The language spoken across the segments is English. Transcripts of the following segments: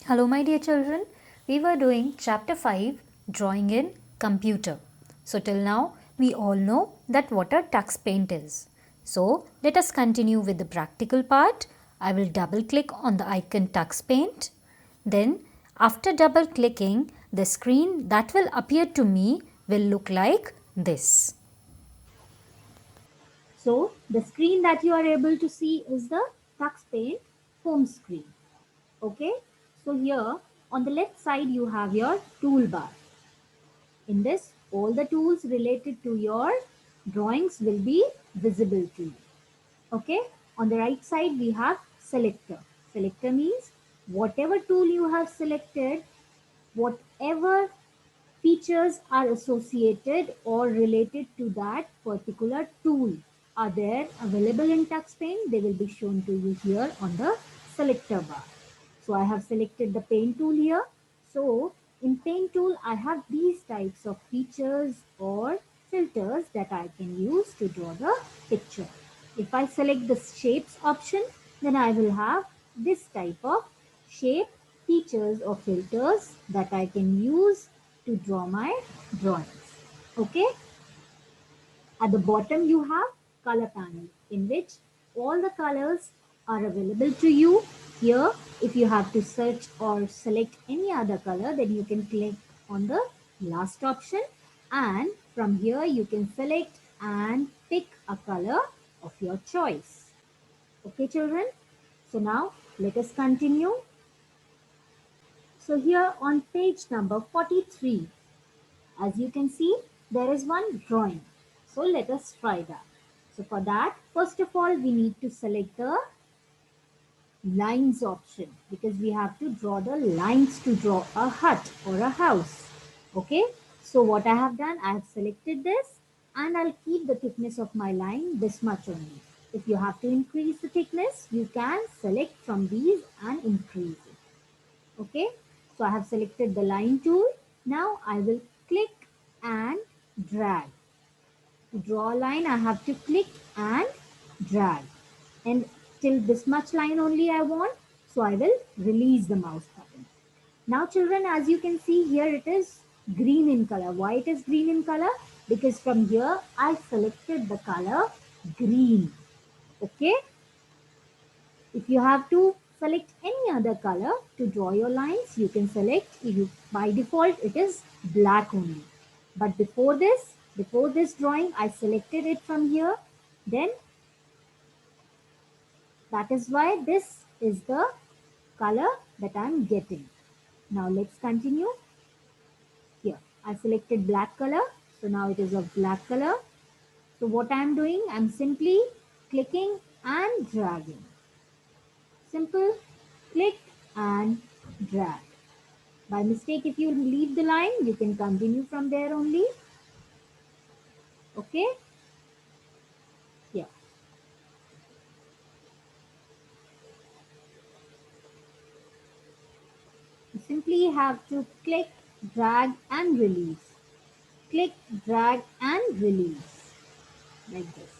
Hello, my dear children. We were doing chapter 5 drawing in computer. So, till now, we all know that what a tux paint is. So, let us continue with the practical part. I will double click on the icon tux paint. Then, after double clicking, the screen that will appear to me will look like this. So the screen that you are able to see is the TuxPaint home screen. Okay. So here on the left side you have your toolbar. In this, all the tools related to your drawings will be visible to you. Okay. On the right side we have selector. Selector means whatever tool you have selected, whatever features are associated or related to that particular tool are there available in TuxPaint. They will be shown to you here on the selector bar. So I have selected the paint tool here. So in paint tool, I have these types of features or filters that I can use to draw the picture. If I select the shapes option, then I will have this type of shape, features or filters that I can use to draw my drawings. Okay. At the bottom you have color panel in which all the colors are available to you. Here if you have to search or select any other color, then you can click on the last option, and from here you can select and pick a color of your choice. Okay children, so now let us continue. So here on page number 43, as you can see, there is one drawing. So let us try that. So for that, first of all, we need to select the lines option because we have to draw the lines to draw a hut or a house. Okay. So what I have done, I have selected this and I'll keep the thickness of my line this much only. If you have to increase the thickness, you can select from these and increase it. Okay. So I have selected the line tool. Now I will click and drag. To draw a line, I have to click and drag. And till this much line only I want, so I will release the mouse button. Now children, as you can see here, it is green in color. Why it is green in color? Because from here I selected the color green. Okay. If you have to select any other color to draw your lines, you can select. By default it is black only. But before this drawing, I selected it from here. Then that is why this is the color that I'm getting. Now let's continue. Here I selected black color. So now it is of black color. So what I'm doing, I'm simply clicking and dragging. Simple, click and drag. By mistake, if you leave the line, you can continue from there only. Okay. Yeah. You simply have to click, drag and release. Click, drag and release. Like this.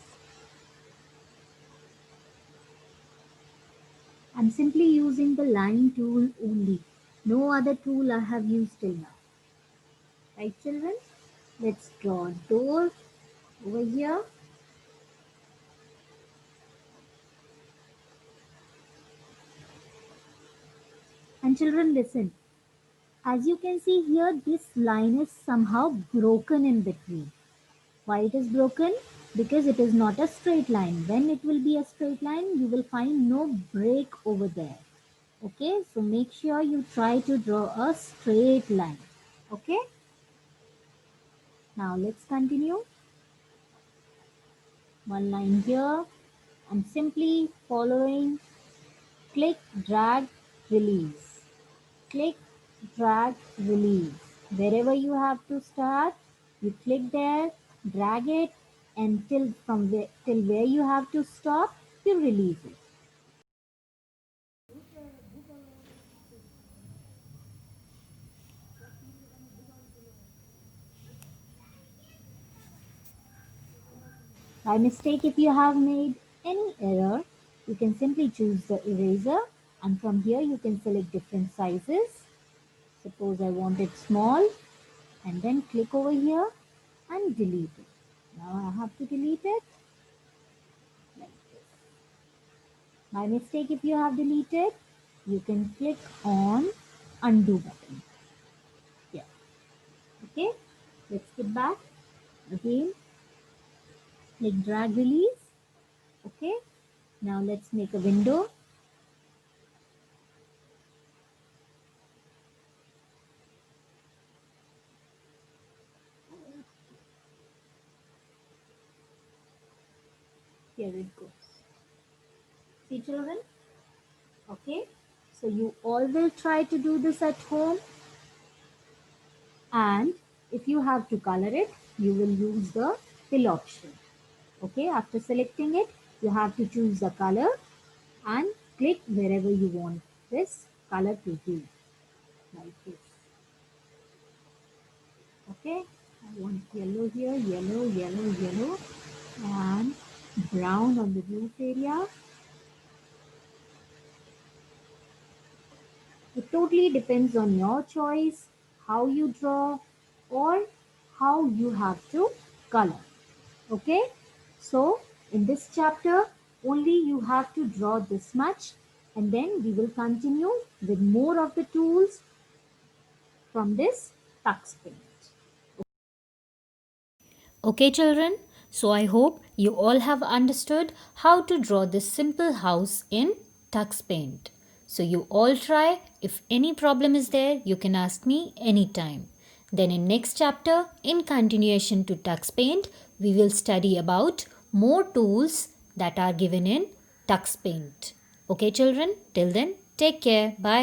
I'm simply using the line tool only. No other tool I have used till now. Right children? Let's draw a door over here. And children listen. As you can see here, this line is somehow broken in between. Why it is broken? Because it is not a straight line. When it will be a straight line, you will find no break over there. Okay, so make sure you try to draw a straight line. Okay, now let's continue. One line here. I'm simply following click, drag, release. Click, drag, release. Wherever you have to start, you click there, drag it, and till where you have to stop, you release it. By mistake, if you have made any error, you can simply choose the eraser And from here you can select different sizes. Suppose I want it small, and then click over here and delete it. Now I have to delete it like this. By mistake, if you have deleted, you can click on undo button. Yeah. Okay. Let's get back again. Click drag release. Okay. Now let's make a window. Here it goes. See, children? Okay. So you all will try to do this at home. And if you have to color it, you will use the fill option. Okay. After selecting it, you have to choose the color and click wherever you want this color to be, like this. Okay. I want yellow here, yellow, yellow, yellow, and brown on the roof area. It totally depends on your choice, how you draw, or how you have to color. Okay. So in this chapter, only you have to draw this much, and then we will continue with more of the tools from this Tux Paint. Okay, children, so I hope you all have understood how to draw this simple house in Tux Paint. So you all try. If any problem is there, you can ask me anytime. Then in next chapter, in continuation to Tux Paint, we will study about more tools that are given in Tux Paint. Okay, children, till then, take care. Bye.